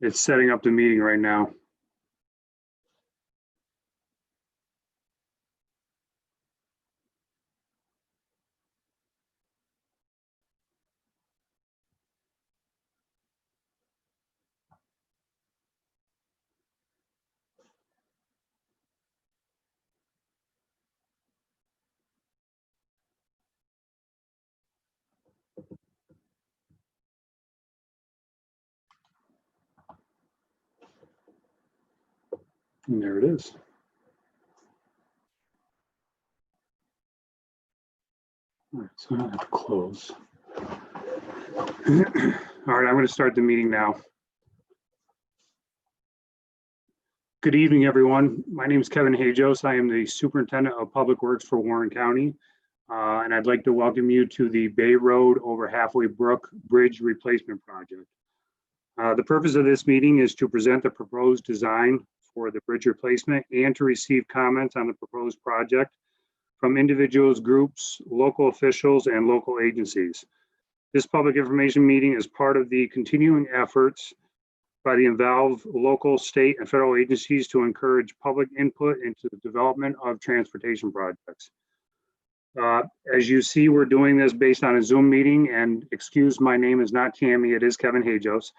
It's setting up the meeting right now. And there it is. All right, so I don't have to close. All right, I'm going to start the meeting now. Good evening, everyone. My name is Kevin Hajos. I am the Superintendent of Public Works for Warren County. And I'd like to welcome you to the Bay Road over Halfway Brook Bridge Replacement Project. The purpose of this meeting is to present the proposed design for the bridge replacement and to receive comments on the proposed project from individuals, groups, local officials, and local agencies. This public information meeting is part of the continuing efforts by the involved local, state, and federal agencies to encourage public input into the development of transportation projects. As you see, we're doing this based on a Zoom meeting, and excuse, my name is not Tammy, it is Kevin Hajos.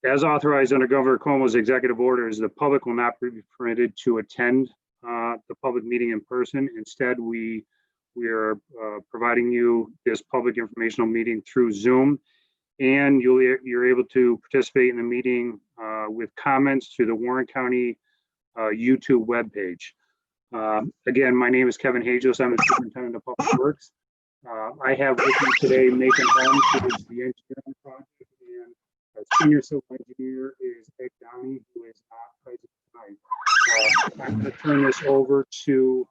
As authorized under Governor Cuomo's executive orders, the public will not be permitted to attend the public meeting in person. Instead, we are providing you this public informational meeting through Zoom, and you're able to participate in the meeting with comments through the Warren County YouTube webpage. Again, my name is Kevin Hajos. I'm the Superintendent of Public Works. I have with me today Nathan Holmes, who is the engineering project, and our senior civil engineer is Ed Downey, who is not present tonight. I'm going to turn this over to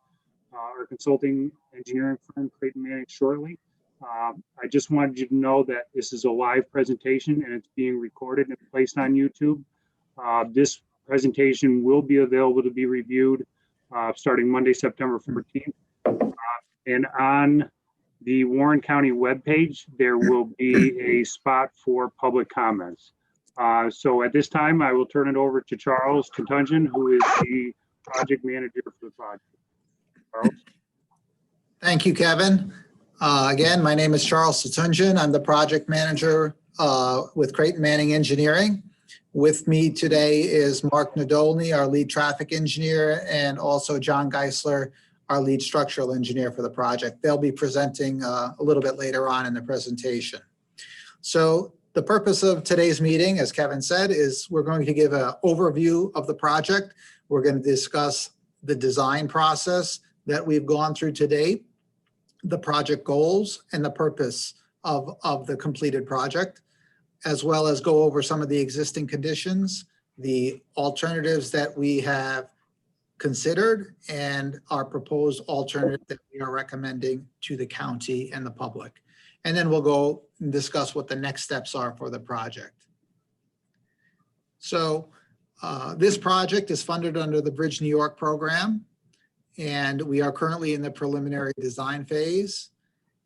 our consulting engineering firm, Creighton Manning, shortly. I just wanted you to know that this is a live presentation and it's being recorded and placed on YouTube. This presentation will be available to be reviewed starting Monday, September 14th. And on the Warren County webpage, there will be a spot for public comments. So at this time, I will turn it over to Charles Contungeon, who is the project manager for the project. Charles. Thank you, Kevin. Again, my name is Charles Contungeon. I'm the project manager with Creighton Manning Engineering. With me today is Mark Nadolny, our lead traffic engineer, and also John Geisler, our lead structural engineer for the project. They'll be presenting a little bit later on in the presentation. So the purpose of today's meeting, as Kevin said, is we're going to give an overview of the project. We're going to discuss the design process that we've gone through to date, the project goals, and the purpose of the completed project, as well as go over some of the existing conditions, the alternatives that we have considered, and our proposed alternative that we are recommending to the county and the public. And then we'll go and discuss what the next steps are for the project. So this project is funded under the Bridge New York program, and we are currently in the preliminary design phase.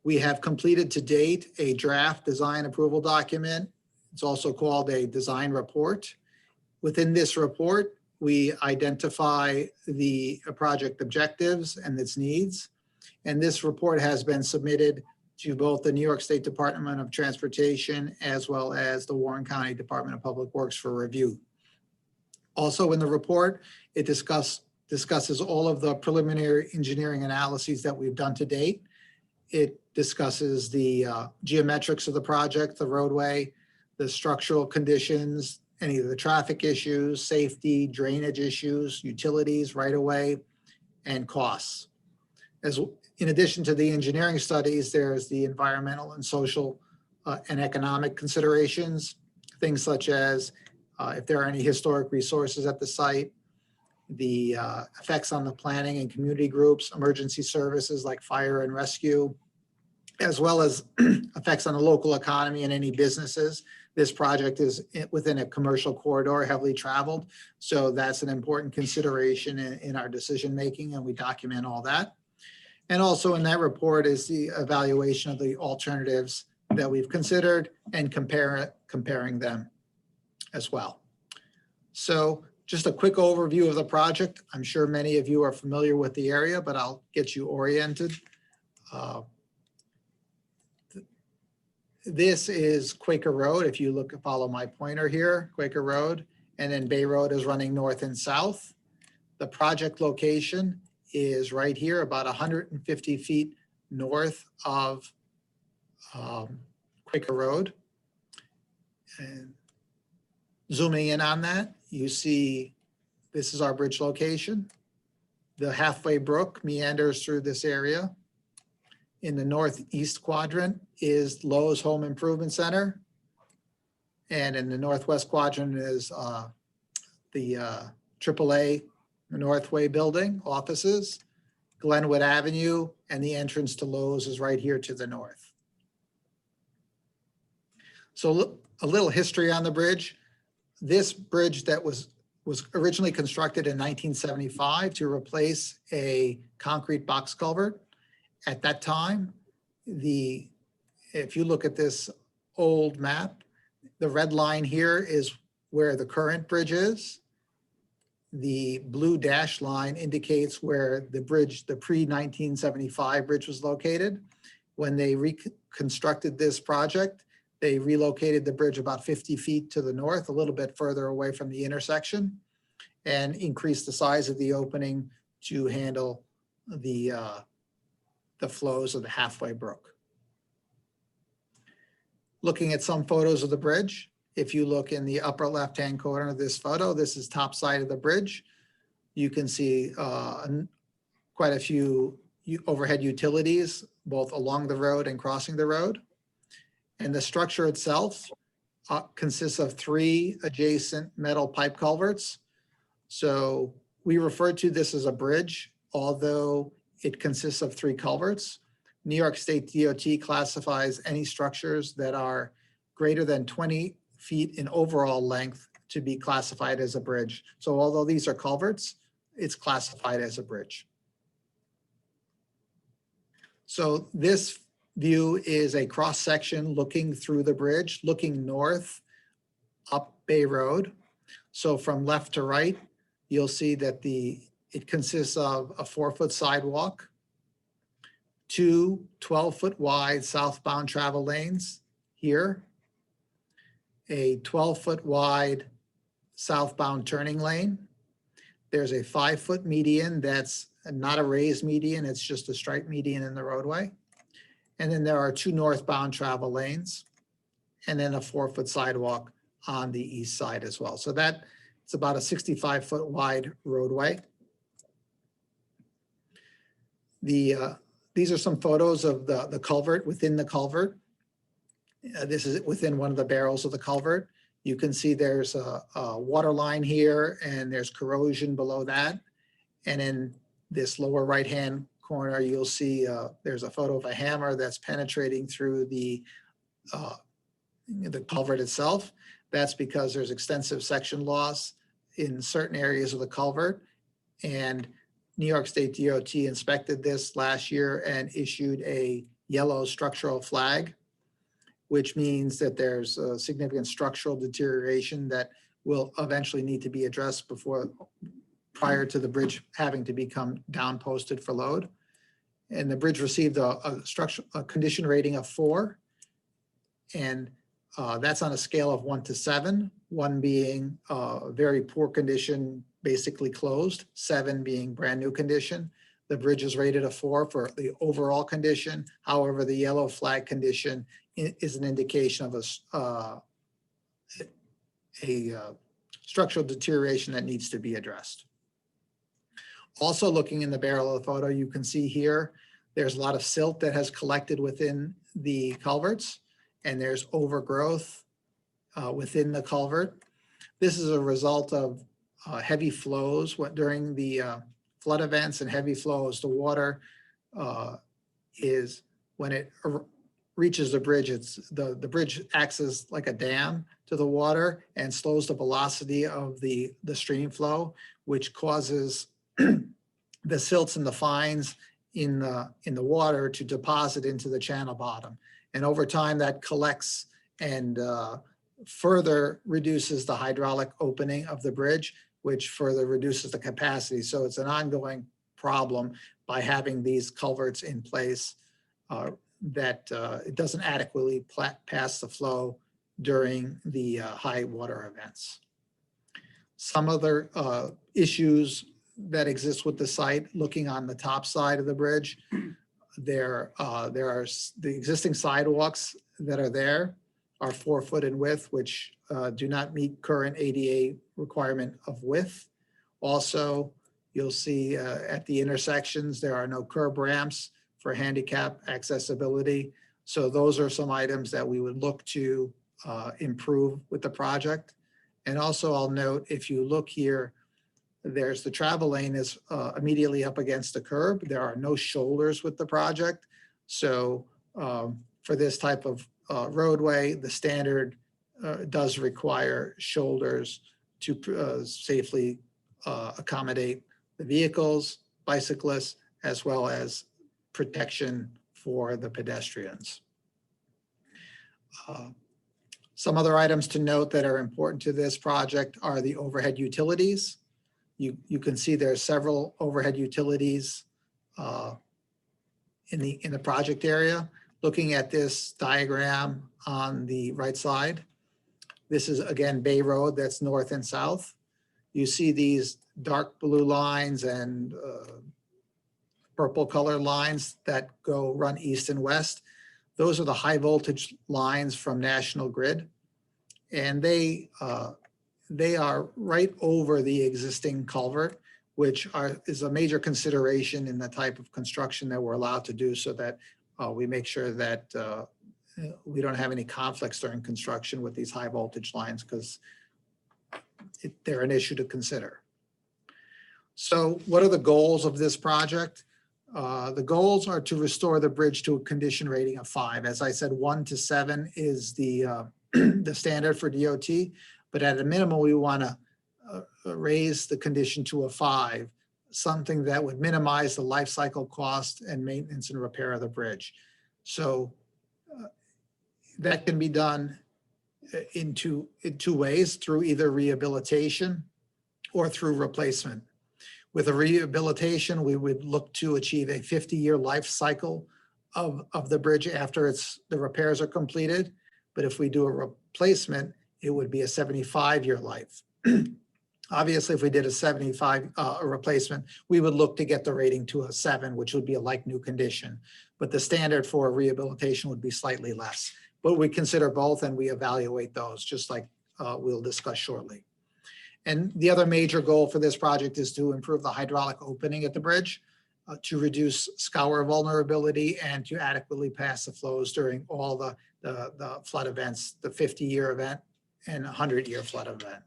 We have completed to date a draft design approval document. It's also called a design report. Within this report, we identify the project objectives and its needs. And this report has been submitted to both the New York State Department of Transportation as well as the Warren County Department of Public Works for review. Also in the report, it discusses all of the preliminary engineering analyses that we've done to date. It discusses the geometrics of the project, the roadway, the structural conditions, any of the traffic issues, safety, drainage issues, utilities, right-of-way, and costs. In addition to the engineering studies, there's the environmental and social and economic considerations, things such as if there are any historic resources at the site, the effects on the planning and community groups, emergency services like fire and rescue, as well as effects on the local economy and any businesses. This project is within a commercial corridor, heavily traveled. So that's an important consideration in our decision-making, and we document all that. And also in that report is the evaluation of the alternatives that we've considered and comparing them. as well. So just a quick overview of the project. I'm sure many of you are familiar with the area, but I'll get you oriented. This is Quaker Road. If you look, follow my pointer here, Quaker Road, and then Bay Road is running north and south. The project location is right here, about 150 feet north of Quaker Road. And zooming in on that, you see this is our bridge location. The Halfway Brook meanders through this area. In the northeast quadrant is Lowe's Home Improvement Center. And in the northwest quadrant is the AAA Northway Building offices. Glenwood Avenue and the entrance to Lowe's is right here to the north. So a little history on the bridge. This bridge that was originally constructed in 1975 to replace a concrete box culvert. At that time, if you look at this old map, the red line here is where the current bridge is. The blue dashed line indicates where the bridge, the pre-1975 bridge was located. When they reconstructed this project, they relocated the bridge about 50 feet to the north, a little bit further away from the intersection, and increased the size of the opening to handle the flows of the Halfway Brook. Looking at some photos of the bridge, if you look in the upper left-hand corner of this photo, this is top side of the bridge. You can see quite a few overhead utilities, both along the road and crossing the road. And the structure itself consists of 3 adjacent metal pipe culverts. So we refer to this as a bridge, although it consists of 3 culverts. New York State DOT classifies any structures that are greater than 20 feet in overall length to be classified as a bridge. So although these are culverts, it's classified as a bridge. So this view is a cross section looking through the bridge, looking north up Bay Road. So from left to right, you'll see that it consists of a 4-foot sidewalk, 2 12-foot wide southbound travel lanes here, a 12-foot wide southbound turning lane. There's a 5-foot median that's not a raised median, it's just a striped median in the roadway. And then there are 2 northbound travel lanes, and then a 4-foot sidewalk on the east side as well. So it's about a 65-foot wide roadway. These are some photos of the culvert within the culvert. This is within one of the barrels of the culvert. You can see there's a water line here and there's corrosion below that. And in this lower right-hand corner, you'll see there's a photo of a hammer that's penetrating through the culvert itself. That's because there's extensive section loss in certain areas of the culvert. And New York State DOT inspected this last year and issued a yellow structural flag, which means that there's a significant structural deterioration that will eventually need to be addressed prior to the bridge having to become down posted for load. And the bridge received a condition rating of 4. And that's on a scale of 1 to 7, 1 being very poor condition, basically closed, 7 being brand new condition. The bridge is rated a 4 for the overall condition. However, the yellow flag condition is an indication of a structural deterioration that needs to be addressed. Also looking in the barrel of the photo, you can see here, there's a lot of silt that has collected within the culverts, and there's overgrowth within the culvert. This is a result of heavy flows during the flood events and heavy flows. The water is, when it reaches the bridge, the bridge acts as like a dam to the water and slows the velocity of the stream flow, which causes the silts and the fines in the water to deposit into the channel bottom. And over time that collects and further reduces the hydraulic opening of the bridge, which further reduces the capacity. So it's an ongoing problem by having these culverts in place that it doesn't adequately pass the flow during the high water events. Some other issues that exist with the site, looking on the top side of the bridge, there are the existing sidewalks that are there are 4 foot in width, which do not meet current ADA requirement of width. Also, you'll see at the intersections, there are no curb ramps for handicap accessibility. So those are some items that we would look to improve with the project. And also I'll note, if you look here, there's the travel lane is immediately up against the curb. There are no shoulders with the project. So for this type of roadway, the standard does require shoulders to safely accommodate the vehicles, bicyclists, as well as protection for the pedestrians. Some other items to note that are important to this project are the overhead utilities. You can see there are several overhead utilities in the project area. Looking at this diagram on the right side, this is again Bay Road, that's north and south. You see these dark blue lines and purple color lines that run east and west. Those are the high voltage lines from National Grid. And they are right over the existing culvert, which is a major consideration in the type of construction that we're allowed to do, so that we make sure that we don't have any conflicts during construction with these high voltage lines, because they're an issue to consider. So what are the goals of this project? The goals are to restore the bridge to a condition rating of 5. As I said, 1 to 7 is the the standard for DOT, but at a minimum, we want to raise the condition to a 5, something that would minimize the life cycle cost and maintenance and repair of the bridge. So that can be done in two ways, through either rehabilitation or through replacement. With a rehabilitation, we would look to achieve a 50-year life cycle of the bridge after the repairs are completed. But if we do a replacement, it would be a 75-year life. Obviously, if we did a replacement, we would look to get the rating to a 7, which would be a like new condition. But the standard for rehabilitation would be slightly less. But we consider both and we evaluate those, just like we'll discuss shortly. And the other major goal for this project is to improve the hydraulic opening at the bridge, to reduce scour vulnerability, and to adequately pass the flows during all the flood events, the 50-year event and 100-year flood event.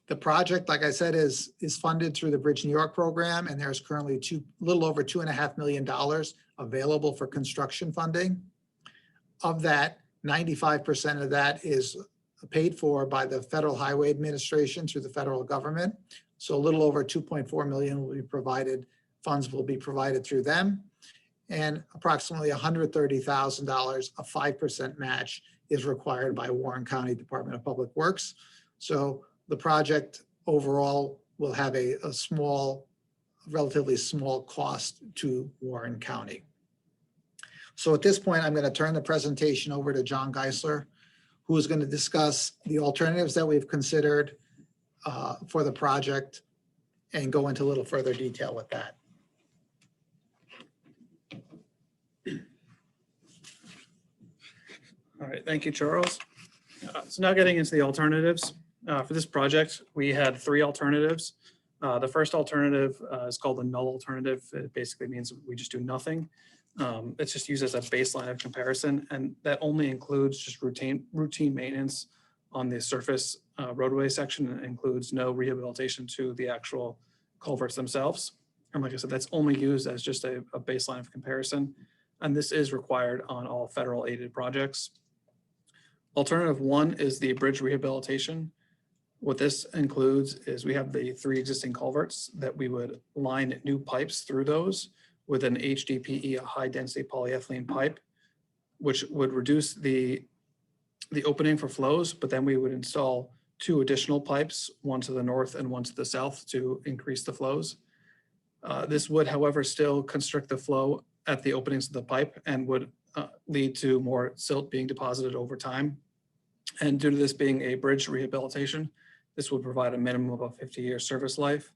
The project, like I said, is funded through the Bridge New York program, and there's currently a little over $2.5 million available for construction funding. Of that, 95% of that is paid for by the Federal Highway Administration through the federal government. So a little over 2.4 million will be provided, funds will be provided through them. And approximately $130,000, a 5% match, is required by Warren County Department of Public Works. So the project overall will have a relatively small cost to Warren County. So at this point, I'm going to turn the presentation over to John Geisler, who is going to discuss the alternatives that we've considered for the project and go into a little further detail with that. All right, thank you, Charles. So now getting into the alternatives. For this project, we had 3 alternatives. The first alternative is called a null alternative. It basically means we just do nothing. It's just used as a baseline of comparison, and that only includes just routine maintenance on the surface roadway section, and includes no rehabilitation to the actual culverts themselves. And like I said, that's only used as just a baseline of comparison, and this is required on all federal aided projects. Alternative 1 is the bridge rehabilitation. What this includes is we have the 3 existing culverts that we would line new pipes through those with an HDPE, a high density polyethylene pipe, which would reduce the the opening for flows, but then we would install 2 additional pipes, one to the north and one to the south to increase the flows. This would, however, still constrict the flow at the openings of the pipe and would lead to more silt being deposited over time. And due to this being a bridge rehabilitation, this would provide a minimum of a 50-year service life.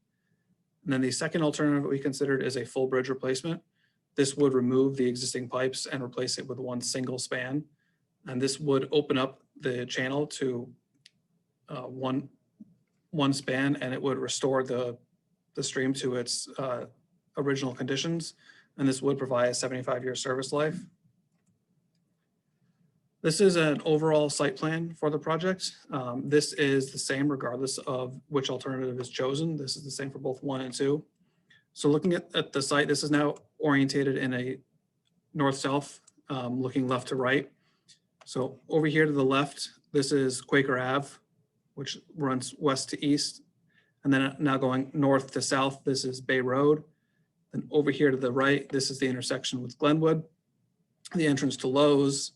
And then the second alternative we considered is a full bridge replacement. This would remove the existing pipes and replace it with one single span. And this would open up the channel to one span, and it would restore the stream to its original conditions. And this would provide a 75-year service life. This is an overall site plan for the project. This is the same regardless of which alternative is chosen. This is the same for both 1 and 2. So looking at the site, this is now orientated in a north-south, looking left to right. So over here to the left, this is Quaker Ave, which runs west to east. And then now going north to south, this is Bay Road. And over here to the right, this is the intersection with Glenwood, the entrance to Lowe's.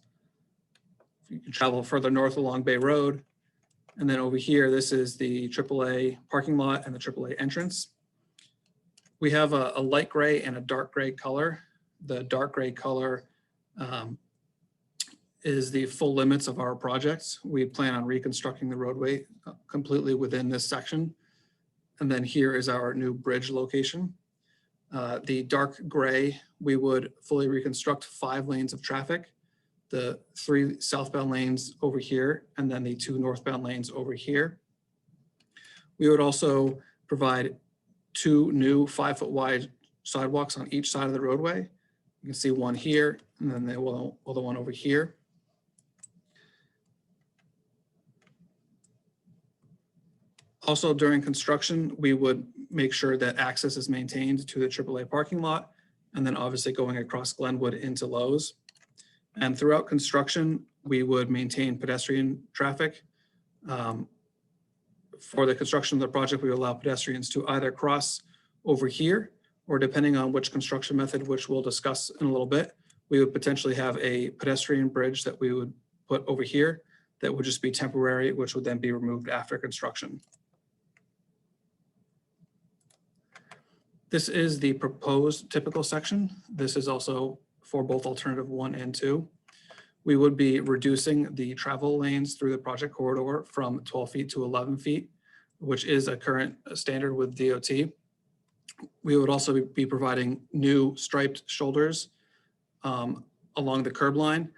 You can travel further north along Bay Road. And then over here, this is the AAA parking lot and the AAA entrance. We have a light gray and a dark gray color. The dark gray color is the full limits of our projects. We plan on reconstructing the roadway completely within this section. And then here is our new bridge location. The dark gray, we would fully reconstruct 5 lanes of traffic, the 3 southbound lanes over here, and then the 2 northbound lanes over here. We would also provide 2 new 5-foot wide sidewalks on each side of the roadway. You can see one here, and then the other one over here. Also, during construction, we would make sure that access is maintained to the AAA parking lot, and then obviously going across Glenwood into Lowe's. And throughout construction, we would maintain pedestrian traffic. For the construction of the project, we allow pedestrians to either cross over here, or depending on which construction method, which we'll discuss in a little bit, we would potentially have a pedestrian bridge that we would put over here that would just be temporary, which would then be removed after construction. This is the proposed typical section. This is also for both alternative 1 and 2. We would be reducing the travel lanes through the project corridor from 12 feet to 11 feet, which is a current standard with DOT. We would also be providing new striped shoulders along the curb line,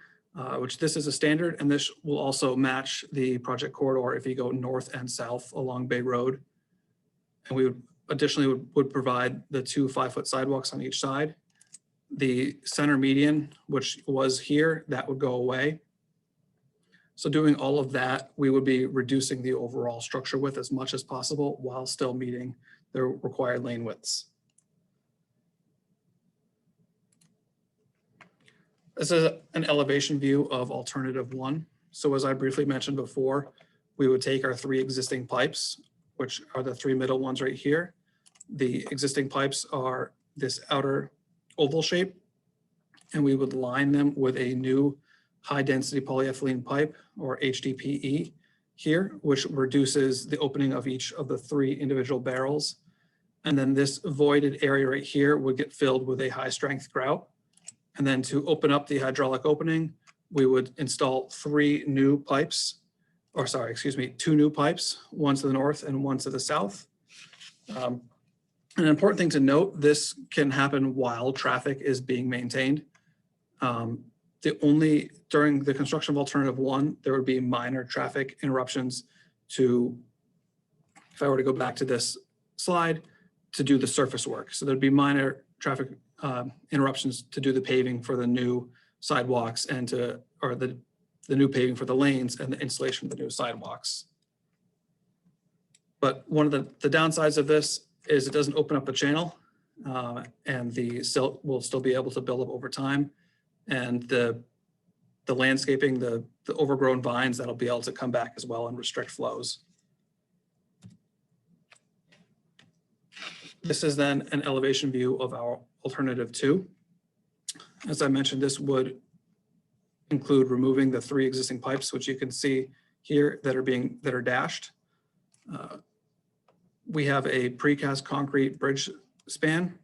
which this is a standard, and this will also match the project corridor if you go north and south along Bay Road. And we would additionally would provide the 2 5-foot sidewalks on each side. The center median, which was here, that would go away. So doing all of that, we would be reducing the overall structure width as much as possible while still meeting the required lane widths. This is an elevation view of alternative 1. So as I briefly mentioned before, we would take our 3 existing pipes, which are the 3 middle ones right here. The existing pipes are this outer oval shape, and we would line them with a new high density polyethylene pipe, or HDPE here, which reduces the opening of each of the 3 individual barrels. And then this voided area right here would get filled with a high strength grout. And then to open up the hydraulic opening, we would install 2 new pipes, one to the north and one to the south. An important thing to note, this can happen while traffic is being maintained. During the construction of alternative 1, there would be minor traffic interruptions to, if I were to go back to this slide, to do the surface work. So there'd be minor traffic interruptions to do the paving for the new sidewalks and the new paving for the lanes and the installation of the new sidewalks. But one of the downsides of this is it doesn't open up the channel, and the silt will still be able to build up over time. And the landscaping, the overgrown vines, that'll be able to come back as well and restrict flows. This is then an elevation view of our alternative 2. As I mentioned, this would include removing the 3 existing pipes, which you can see here that are dashed. We have a precast concrete bridge span,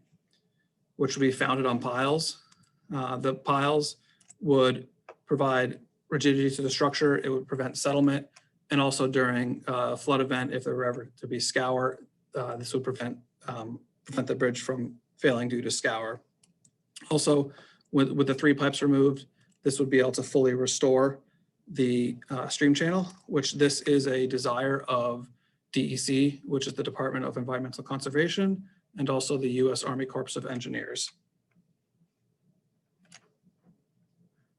which will be founded on piles. The piles would provide rigidity to the structure. It would prevent settlement. And also during a flood event, if there were ever to be scour, this would prevent the bridge from failing due to scour. Also, with the 3 pipes removed, this would be able to fully restore the stream channel, which this is a desire of DEC, which is the Department of Environmental Conservation, and also the U.S. Army Corps of Engineers.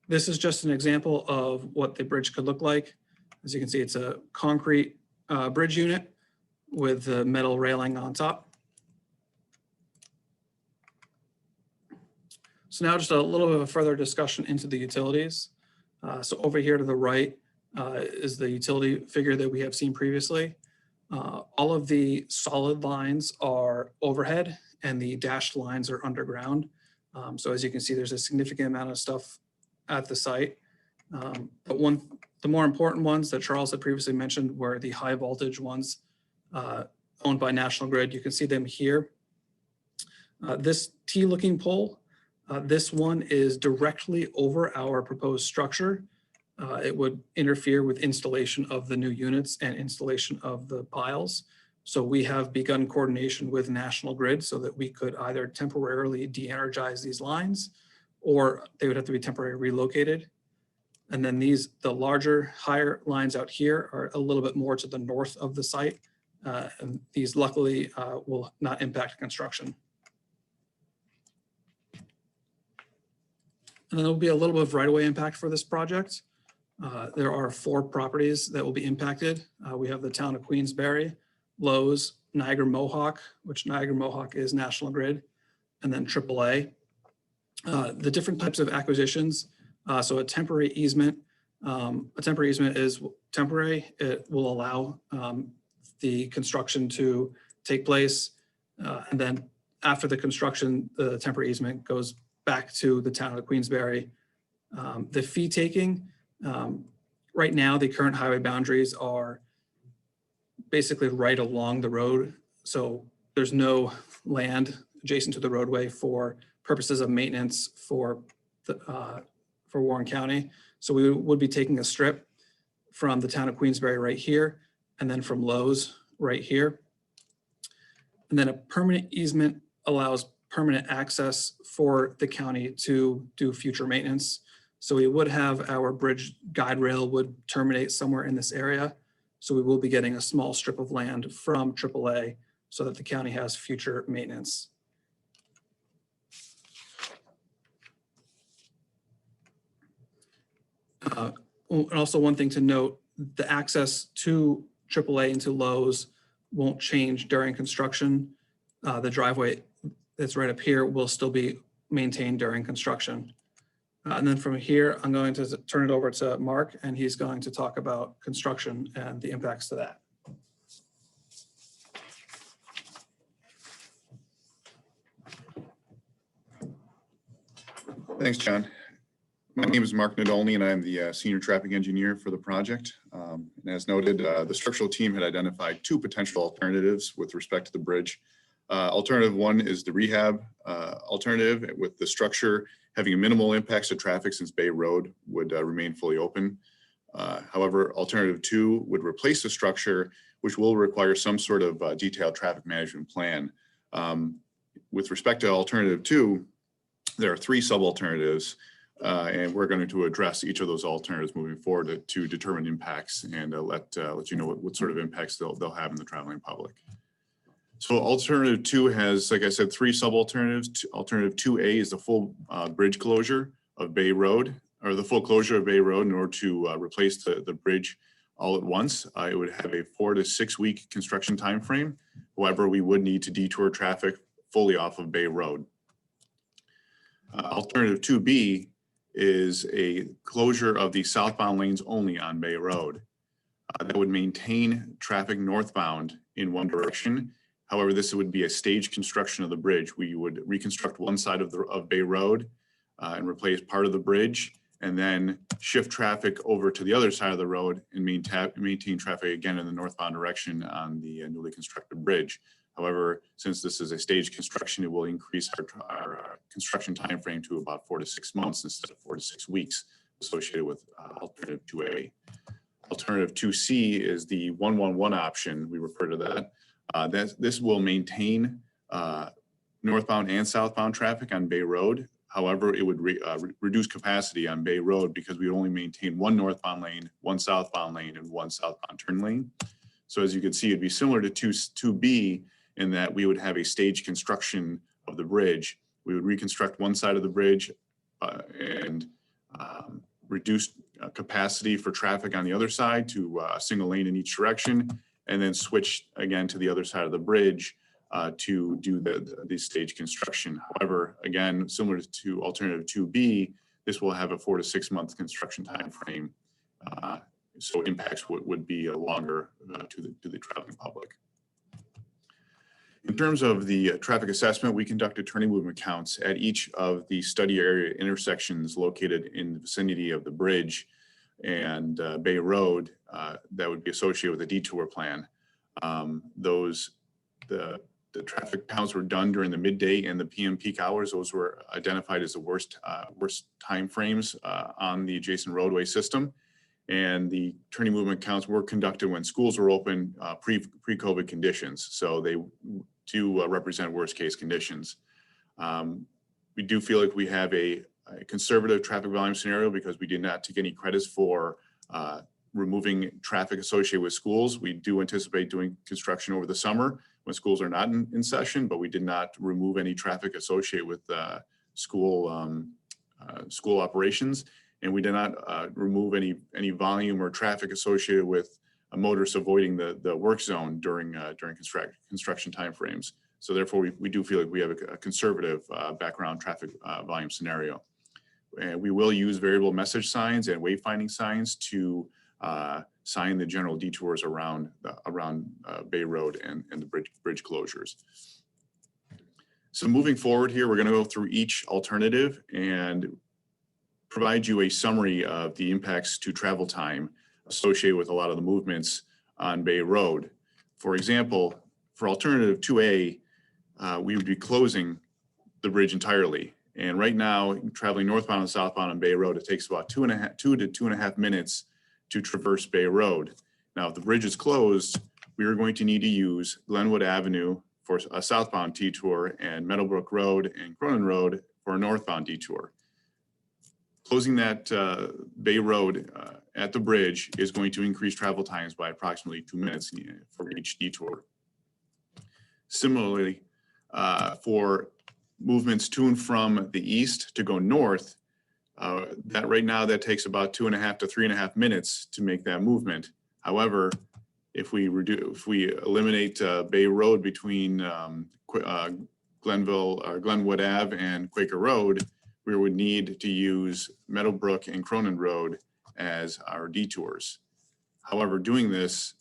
This is just an example of what the bridge could look like. As you can see, it's a concrete bridge unit with the metal railing on top. So now just a little bit of a further discussion into the utilities. So over here to the right is the utility figure that we have seen previously. All of the solid lines are overhead and the dashed lines are underground. So as you can see, there's a significant amount of stuff at the site. But the more important ones that Charles had previously mentioned were the high voltage ones owned by National Grid. You can see them here. This T-looking pole, this one is directly over our proposed structure. It would interfere with installation of the new units and installation of the piles. So we have begun coordination with National Grid so that we could either temporarily de-energize these lines or they would have to be temporarily relocated. And then the larger, higher lines out here are a little bit more to the north of the site. And these luckily will not impact construction. And then there'll be a little bit of right-of-way impact for this project. There are 4 properties that will be impacted. We have the town of Queensbury, Lowe's, Niagara Mohawk, which Niagara Mohawk is National Grid, and then AAA. The different types of acquisitions. So a temporary easement is temporary. It will allow the construction to take place. And then after the construction, the temporary easement goes back to the town of Queensbury. The fee taking, right now, the current highway boundaries are basically right along the road. So there's no land adjacent to the roadway for purposes of maintenance for Warren County. So we would be taking a strip from the town of Queensbury right here, and then from Lowe's right here. And then a permanent easement allows permanent access for the county to do future maintenance. So we would have our bridge guide rail would terminate somewhere in this area. So we will be getting a small strip of land from AAA so that the county has future maintenance. And also one thing to note, the access to AAA into Lowe's won't change during construction. The driveway that's right up here will still be maintained during construction. And then from here, I'm going to turn it over to Mark, and he's going to talk about construction and the impacts to that. Thanks, John. My name is Mark Nadolny, and I'm the senior traffic engineer for the project. And as noted, the structural team had identified 2 potential alternatives with respect to the bridge. Alternative 1 is the rehab alternative, with the structure having a minimal impacts to traffic since Bay Road would remain fully open. However, alternative 2 would replace the structure, which will require some sort of detailed traffic management plan. With respect to alternative 2, there are 3 sub-alternatives, and we're going to address each of those alternatives moving forward to determine impacts and let you know what sort of impacts they'll have in the traveling public. So alternative 2 has, like I said, 3 sub-alternatives. Alternative 2A is the full bridge closure of Bay Road, or the full closure of Bay Road in order to replace the bridge all at once. It would have a 4 to 6 week construction time frame. However, we would need to detour traffic fully off of Bay Road. Alternative 2B is a closure of the southbound lanes only on Bay Road. That would maintain traffic northbound in one direction. However, this would be a staged construction of the bridge. We would reconstruct one side of Bay Road and replace part of the bridge, and then shift traffic over to the other side of the road and maintain traffic again in the northbound direction on the newly constructed bridge. However, since this is a stage construction, it will increase our construction timeframe to about 4 to 6 months instead of 4 to 6 weeks associated with alternative 2A. Alternative 2C is the 111 option. We refer to that. This will maintain northbound and southbound traffic on Bay Road. However, it would reduce capacity on Bay Road because we would only maintain one northbound lane, one southbound lane, and one southbound turn lane. So as you can see, it'd be similar to 2B in that we would have a stage construction of the bridge. We would reconstruct one side of the bridge and reduce capacity for traffic on the other side to a single lane in each direction, and then switch again to the other side of the bridge to do the stage construction. However, again, similar to alternative 2B, this will have a 4 to 6 month construction time frame. So impacts would be longer to the traveling public. In terms of the traffic assessment, we conducted turning movement counts at each of the study area intersections located in the vicinity of the bridge and Bay Road that would be associated with the detour plan. The traffic counts were done during the midday and the PM peak hours. Those were identified as the worst time frames on the adjacent roadway system. And the turning movement counts were conducted when schools were open pre-COVID conditions. So they do represent worst case conditions. We do feel like we have a conservative traffic volume scenario because we did not take any credits for removing traffic associated with schools. We do anticipate doing construction over the summer when schools are not in session, but we did not remove any traffic associated with school operations. And we did not remove any volume or traffic associated with motorists avoiding the work zone during construction timeframes. So therefore, we do feel like we have a conservative background traffic volume scenario. And we will use variable message signs and wayfinding signs to sign the general detours around Bay Road and the bridge closures. So moving forward here, we're going to go through each alternative and provide you a summary of the impacts to travel time associated with a lot of the movements on Bay Road. For example, for alternative 2A, we would be closing the bridge entirely. And right now, traveling northbound and southbound on Bay Road, it takes about 2 to 2.5 minutes to traverse Bay Road. Now, if the bridge is closed, we are going to need to use Glenwood Avenue for a southbound detour and Meadowbrook Road and Cronin Road for a northbound detour. Closing that Bay Road at the bridge is going to increase travel times by approximately 2 minutes for each detour. Similarly, for movements to and from the east to go north, that right now that takes about 2.5 to 3.5 minutes to make that movement. However, if we eliminate Bay Road between Glenwood Ave and Quaker Road, we would need to use Meadowbrook and Cronin Road as our detours. However, doing this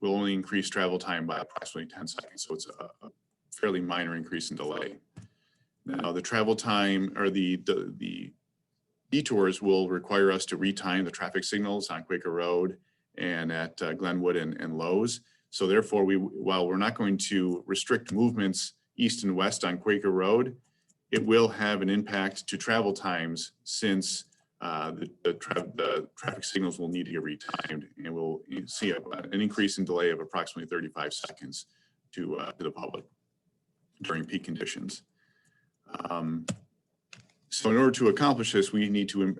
will only increase travel time by approximately 10 seconds. So it's a fairly minor increase in delay. Now the travel time or the detours will require us to retime the traffic signals on Quaker Road and at Glenwood and Lowe's. So therefore, while we're not going to restrict movements east and west on Quaker Road, it will have an impact to travel times since the traffic signals will need to get retimed, and we'll see an increase in delay of approximately 35 seconds to the public during peak conditions. So in order to accomplish this, we need to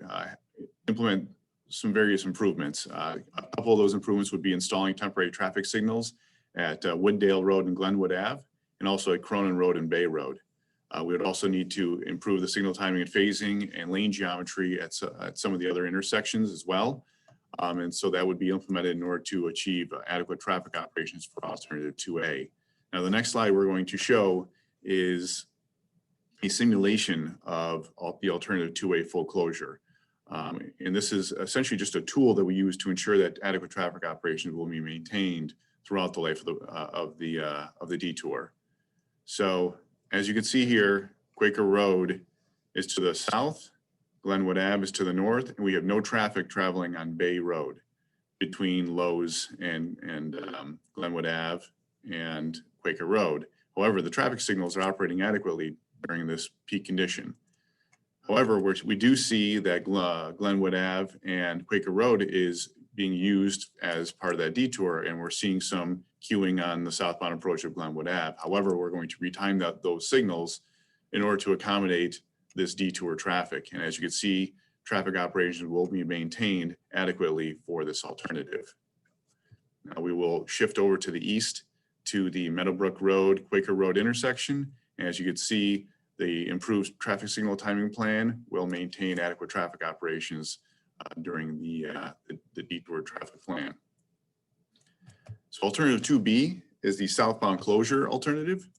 implement some various improvements. A couple of those improvements would be installing temporary traffic signals at Wooddale Road and Glenwood Ave, and also at Cronin Road and Bay Road. We would also need to improve the signal timing and phasing and lane geometry at some of the other intersections as well. And so that would be implemented in order to achieve adequate traffic operations for alternative 2A. Now, the next slide we're going to show is a simulation of the alternative 2A full closure. And this is essentially just a tool that we use to ensure that adequate traffic operations will be maintained throughout the life of the detour. So as you can see here, Quaker Road is to the south, Glenwood Ave is to the north, and we have no traffic traveling on Bay Road between Lowe's and Glenwood Ave and Quaker Road. However, the traffic signals are operating adequately during this peak condition. However, we do see that Glenwood Ave and Quaker Road is being used as part of that detour, and we're seeing some queuing on the southbound approach of Glenwood Ave. However, we're going to retime those signals in order to accommodate this detour traffic. And as you can see, traffic operations will be maintained adequately for this alternative. Now we will shift over to the east to the Meadowbrook Road, Quaker Road intersection. And as you can see, the improved traffic signal timing plan will maintain adequate traffic operations during the detour traffic plan. So alternative 2B is the southbound closure alternative.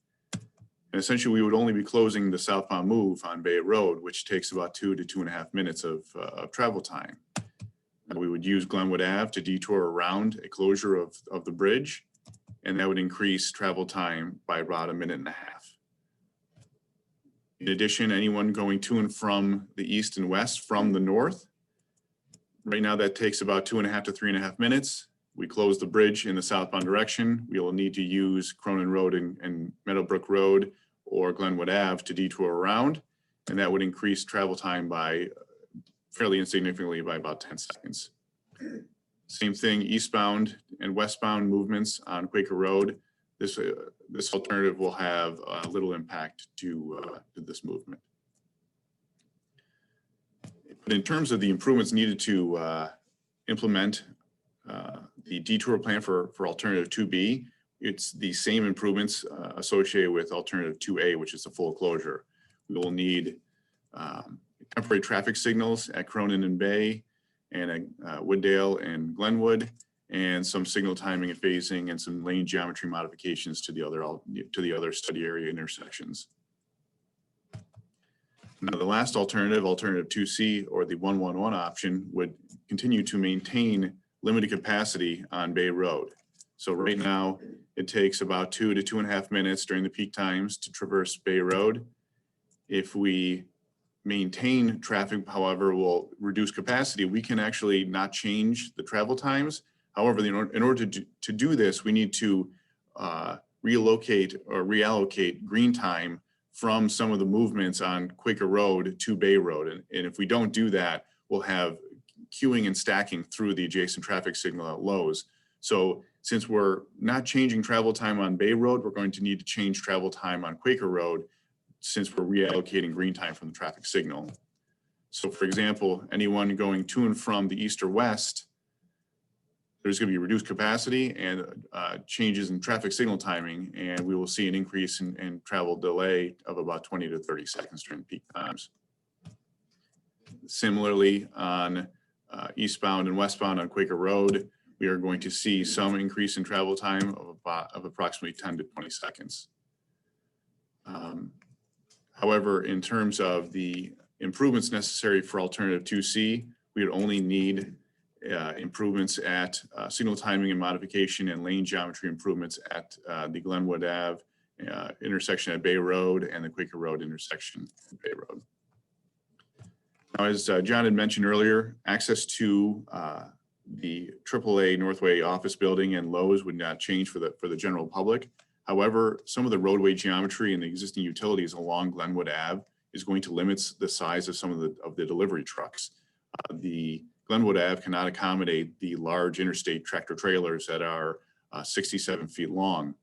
And essentially, we would only be closing the southbound move on Bay Road, which takes about 2 to 2.5 minutes of travel time. And we would use Glenwood Ave to detour around a closure of the bridge, and that would increase travel time by about 1.5 minutes. In addition, anyone going to and from the east and west from the north, right now that takes about 2.5 to 3.5 minutes. We close the bridge in the southbound direction. We will need to use Cronin Road and Meadowbrook Road or Glenwood Ave to detour around, and that would increase travel time by fairly insignificantly by about 10 seconds. Same thing, eastbound and westbound movements on Quaker Road. This alternative will have little impact to this movement. But in terms of the improvements needed to implement the detour plan for alternative 2B, it's the same improvements associated with alternative 2A, which is the full closure. We will need temporary traffic signals at Cronin and Bay and at Wooddale and Glenwood, and some signal timing and phasing and some lane geometry modifications to the other study area intersections. Now, the last alternative, alternative 2C, or the 111 option, would continue to maintain limited capacity on Bay Road. So right now, it takes about 2 to 2.5 minutes during the peak times to traverse Bay Road. If we maintain traffic, however, will reduce capacity, we can actually not change the travel times. However, in order to do this, we need to relocate or reallocate green time from some of the movements on Quaker Road to Bay Road. And if we don't do that, we'll have queuing and stacking through the adjacent traffic signal at Lowe's. So since we're not changing travel time on Bay Road, we're going to need to change travel time on Quaker Road since we're reallocating green time from the traffic signal. So for example, anyone going to and from the east or west, there's going to be reduced capacity and changes in traffic signal timing, and we will see an increase in travel delay of about 20 to 30 seconds during peak times. Similarly, on eastbound and westbound on Quaker Road, we are going to see some increase in travel time of approximately 10 to 20 seconds. However, in terms of the improvements necessary for alternative 2C, we would only need improvements at signal timing and modification and lane geometry improvements at the Glenwood Ave intersection at Bay Road and the Quaker Road intersection at Bay Road. Now, as John had mentioned earlier, access to the AAA Northway office building and Lowe's would not change for the general public. However, some of the roadway geometry and the existing utilities along Glenwood Ave is going to limit the size of some of the delivery trucks. The Glenwood Ave cannot accommodate the large interstate tractor trailers that are 67 feet long.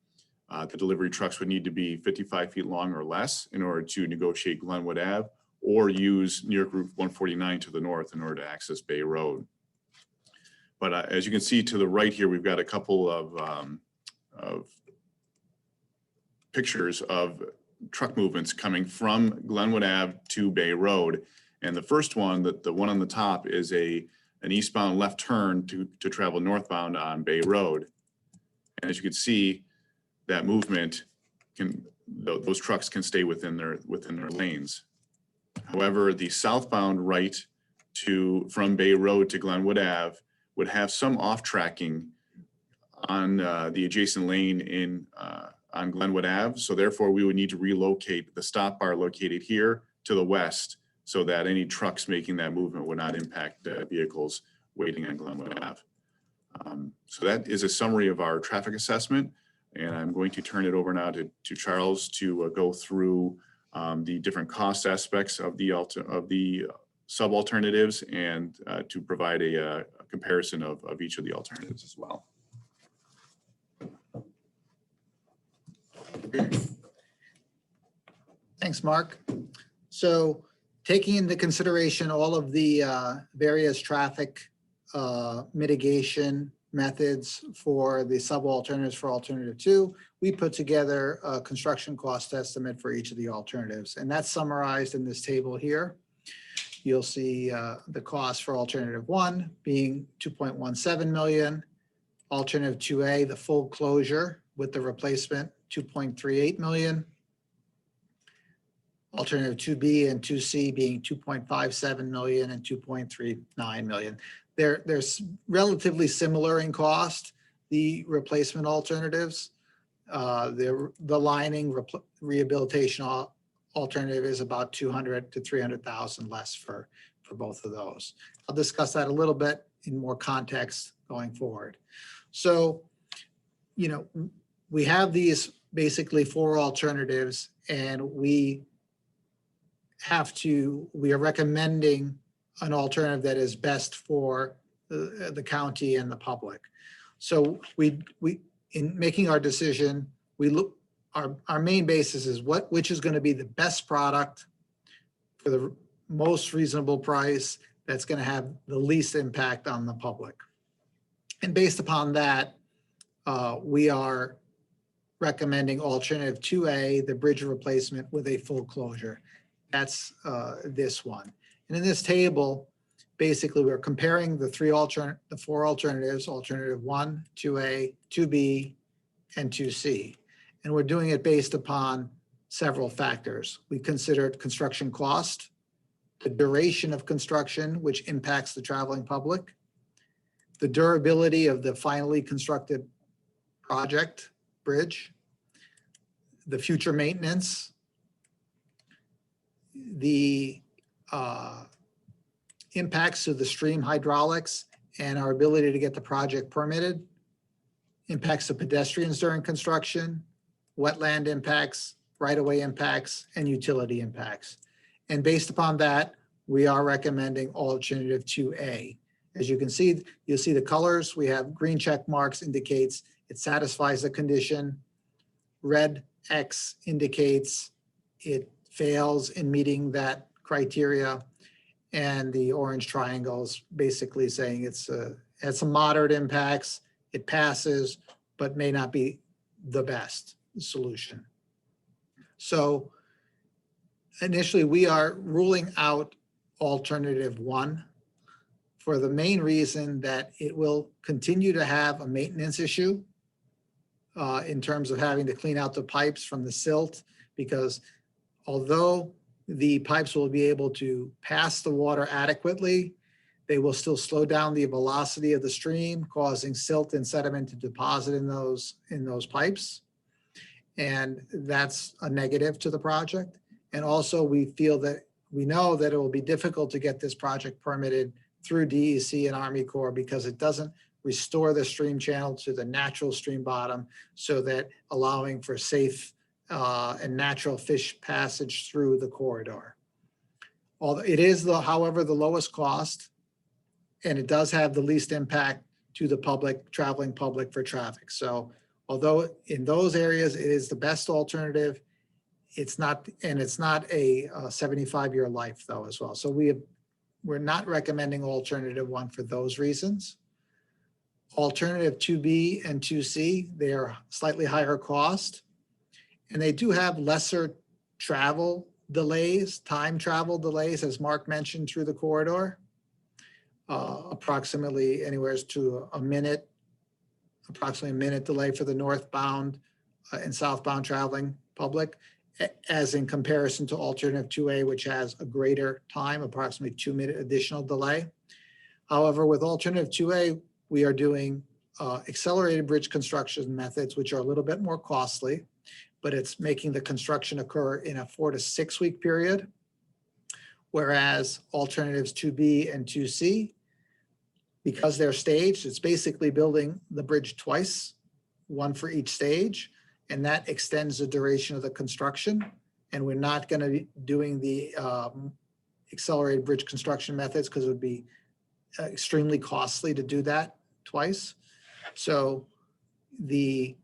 The delivery trucks would need to be 55 feet long or less in order to negotiate Glenwood Ave or use New York Route 149 to the north in order to access Bay Road. But as you can see to the right here, we've got a couple of pictures of truck movements coming from Glenwood Ave to Bay Road. And the first one, the one on the top, is an eastbound left turn to travel northbound on Bay Road. And as you can see, that movement those trucks can stay within their lanes. However, the southbound right from Bay Road to Glenwood Ave would have some off tracking on the adjacent lane on Glenwood Ave. So therefore, we would need to relocate the stop bar located here to the west so that any trucks making that movement would not impact vehicles waiting on Glenwood Ave. So that is a summary of our traffic assessment, and I'm going to turn it over now to Charles to go through the different cost aspects of the sub-alternatives and to provide a comparison of each of the alternatives as well. Thanks, Mark. So taking into consideration all of the various traffic mitigation methods for the sub-alternatives for alternative 2, we put together a construction cost estimate for each of the alternatives, and that's summarized in this table here. You'll see the cost for alternative 1 being 2.17 million, alternative 2A, the full closure with the replacement, 2.38 million, alternative 2B and 2C being 2.57 million and 2.39 million. They're relatively similar in cost, the replacement alternatives. The lining rehabilitation alternative is about 200 to 300,000 less for both of those. I'll discuss that a little bit in more context going forward. So, you know, we have these basically 4 alternatives, and we are recommending an alternative that is best for the county and the public. So in making our decision, our main basis is which is going to be the best product for the most reasonable price that's going to have the least impact on the public. And based upon that, we are recommending alternative 2A, the bridge replacement with a full closure. That's this one. And in this table, basically we're comparing the 4 alternatives, alternative 1, 2A, 2B, and 2C. And we're doing it based upon several factors. We considered construction cost, the duration of construction, which impacts the traveling public, the durability of the finally constructed project bridge, the future maintenance, the impacts to the stream hydraulics and our ability to get the project permitted, impacts to pedestrians during construction, wetland impacts, right-of-way impacts, and utility impacts. And based upon that, we are recommending alternative 2A. As you can see, you'll see the colors. We have green check marks indicates it satisfies the condition. Red X indicates it fails in meeting that criteria. And the orange triangles basically saying it's has some moderate impacts, it passes, but may not be the best solution. So initially we are ruling out alternative 1 for the main reason that it will continue to have a maintenance issue in terms of having to clean out the pipes from the silt, because although the pipes will be able to pass the water adequately, they will still slow down the velocity of the stream, causing silt and sediment to deposit in those pipes. And that's a negative to the project. And also we know that it will be difficult to get this project permitted through DEC and Army Corps because it doesn't restore the stream channel to the natural stream bottom, so that allowing for safe and natural fish passage through the corridor. Although it is, however, the lowest cost, and it does have the least impact to the public, traveling public for traffic. So although in those areas it is the best alternative, it's not a 75-year life though as well. So we're not recommending alternative 1 for those reasons. Alternative 2B and 2C, they are slightly higher cost, and they do have lesser travel delays, time travel delays, as Mark mentioned, through the corridor, approximately anywhere to approximately a minute delay for the northbound and southbound traveling public, as in comparison to alternative 2A, which has a greater time, approximately 2-minute additional delay. However, with alternative 2A, we are doing accelerated bridge construction methods, which are a little bit more costly, but it's making the construction occur in a 4 to 6 week period. whereas alternatives 2B and 2C, because they're staged, it's basically building the bridge twice, one for each stage, and that extends the duration of the construction. And we're not going to be doing the accelerated bridge construction methods because it would be extremely costly to do that twice. So we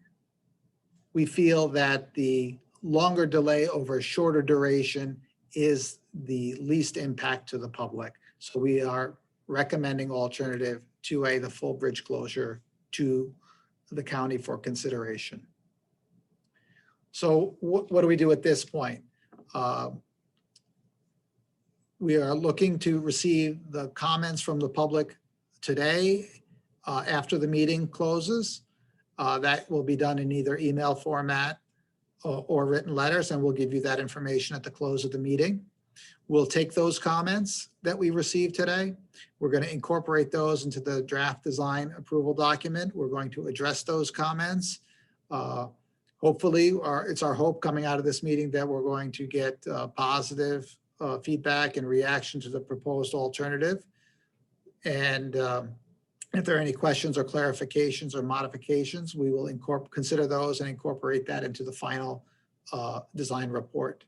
feel that the longer delay over a shorter duration is the least impact to the public. So we are recommending alternative 2A, the full bridge closure, to the county for consideration. So what do we do at this point? We are looking to receive the comments from the public today after the meeting closes. That will be done in either email format or written letters, and we'll give you that information at the close of the meeting. We'll take those comments that we received today. We're going to incorporate those into the draft design approval document. We're going to address those comments. Hopefully, it's our hope coming out of this meeting that we're going to get positive feedback and reaction to the proposed alternative. And if there are any questions or clarifications or modifications, we will consider those and incorporate that into the final design report.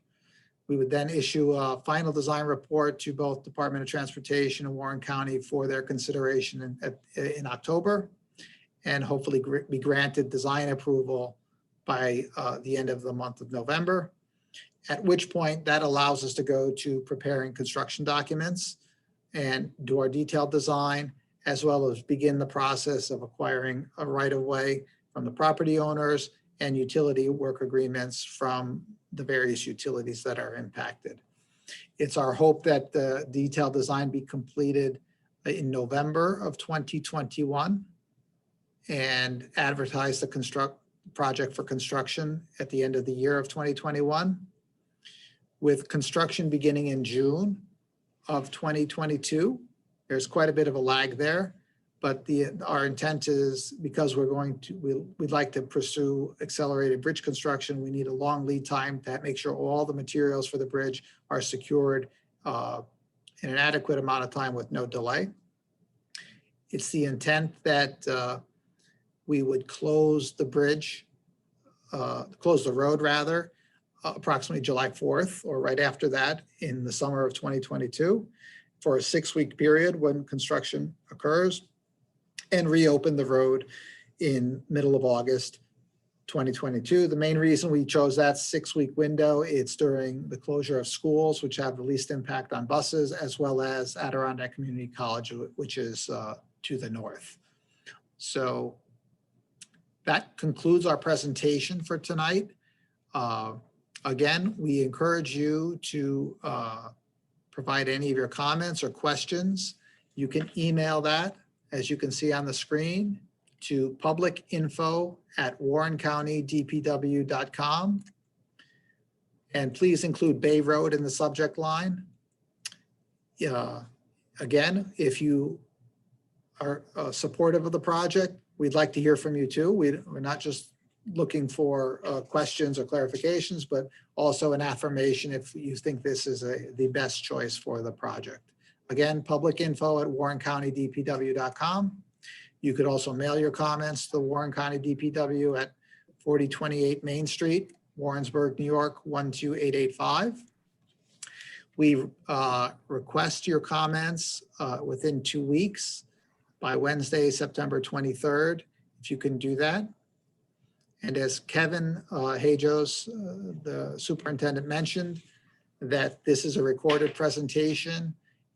We would then issue a final design report to both Department of Transportation and Warren County for their consideration in October, and hopefully be granted design approval by the end of the month of November, at which point that allows us to go to preparing construction documents and do our detailed design, as well as begin the process of acquiring a right-of-way from the property owners and utility work agreements from the various utilities that are impacted. It's our hope that the detailed design be completed in November of 2021 and advertise the project for construction at the end of the year of 2021, with construction beginning in June of 2022. There's quite a bit of a lag there, but our intent is, because we'd like to pursue accelerated bridge construction, we need a long lead time to make sure all the materials for the bridge are secured in an adequate amount of time with no delay. It's the intent that we would close the bridge, close the road rather, approximately July 4th or right after that in the summer of 2022 for a 6-week period when construction occurs, and reopen the road in middle of August 2022. The main reason we chose that 6-week window, it's during the closure of schools, which have the least impact on buses, as well as Adirondack Community College, which is to the north. So that concludes our presentation for tonight. Again, we encourage you to provide any of your comments or questions. You can email that, as you can see on the screen, to publicinfo@warrencountydpw.com. And please include Bay Road in the subject line. Again, if you are supportive of the project, we'd like to hear from you too. We're not just looking for questions or clarifications, but also an affirmation if you think this is the best choice for the project. Again, publicinfo@warrencountydpw.com. You could also mail your comments to Warren County DPW at 4028 Main Street, Warrensburg, New York, 12885. We request your comments within 2 weeks by Wednesday, September 23rd, if you can do that. And as Kevin Hajos, the superintendent, mentioned, that this is a recorded presentation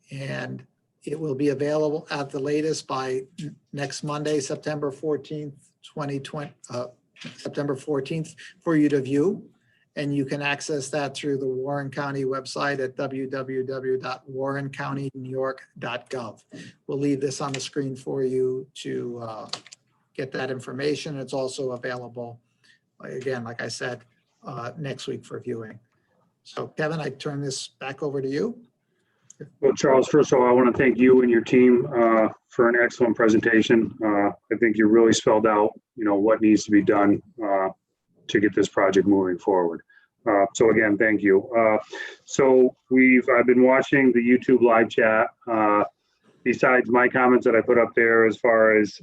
and it will be available at the latest by next Monday, September 14th, 2020, September 14th for you to view. And you can access that through the Warren County website at www.warrencountynewyork.gov. We'll leave this on the screen for you to get that information. It's also available, again, like I said, next week for viewing. So Kevin, I turn this back over to you. Well, Charles, first of all, I want to thank you and your team for an excellent presentation. I think you really spelled out, what needs to be done to get this project moving forward. So again, thank you. So I've been watching the YouTube live chat. Besides my comments that I put up there as far as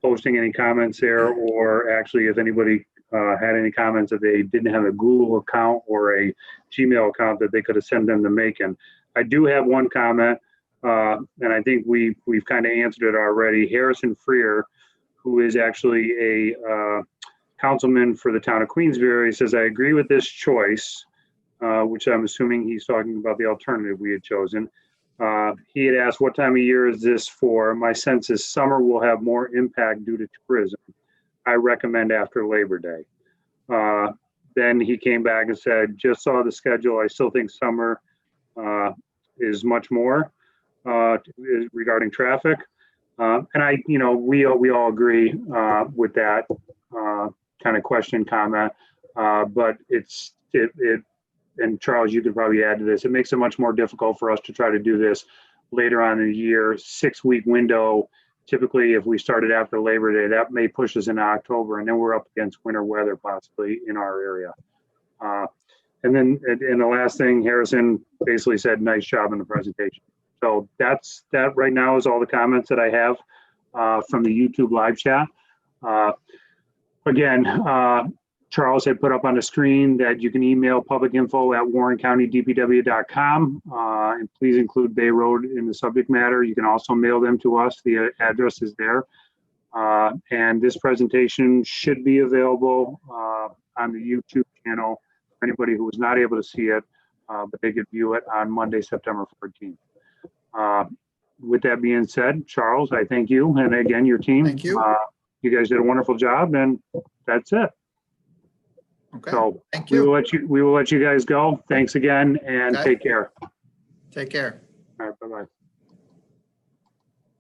posting any comments there, or actually if anybody had any comments that they didn't have a Google account or a Gmail account that they could have sent them to Macon. I do have one comment, and I think we've kind of answered it already. Harrison Freer, who is actually a councilman for the town of Queensbury, says, I agree with this choice, which I'm assuming he's talking about the alternative we had chosen. He had asked, what time of year is this for? My sense is summer will have more impact due to tourism. I recommend after Labor Day. Then he came back and said, just saw the schedule. I still think summer is much more regarding traffic. And we all agree with that kind of question, comment. But and Charles, you could probably add to this. It makes it much more difficult for us to try to do this later on in the year, 6-week window. Typically, if we started after Labor Day, that may push us into October, and then we're up against winter weather possibly in our area. And the last thing, Harrison basically said, nice job in the presentation. So that right now is all the comments that I have from the YouTube live chat. Again, Charles had put up on the screen that you can email publicinfo@warrencountydpw.com, and please include Bay Road in the subject matter. You can also mail them to us. The address is there. And this presentation should be available on the YouTube channel for anybody who was not able to see it, but they could view it on Monday, September 14th. With that being said, Charles, I thank you, and again, your team. Thank you. You guys did a wonderful job, and that's it. Okay, So thank we you. will let you guys go. Thanks again, and Okay. take care. Take care. All right, bye-bye.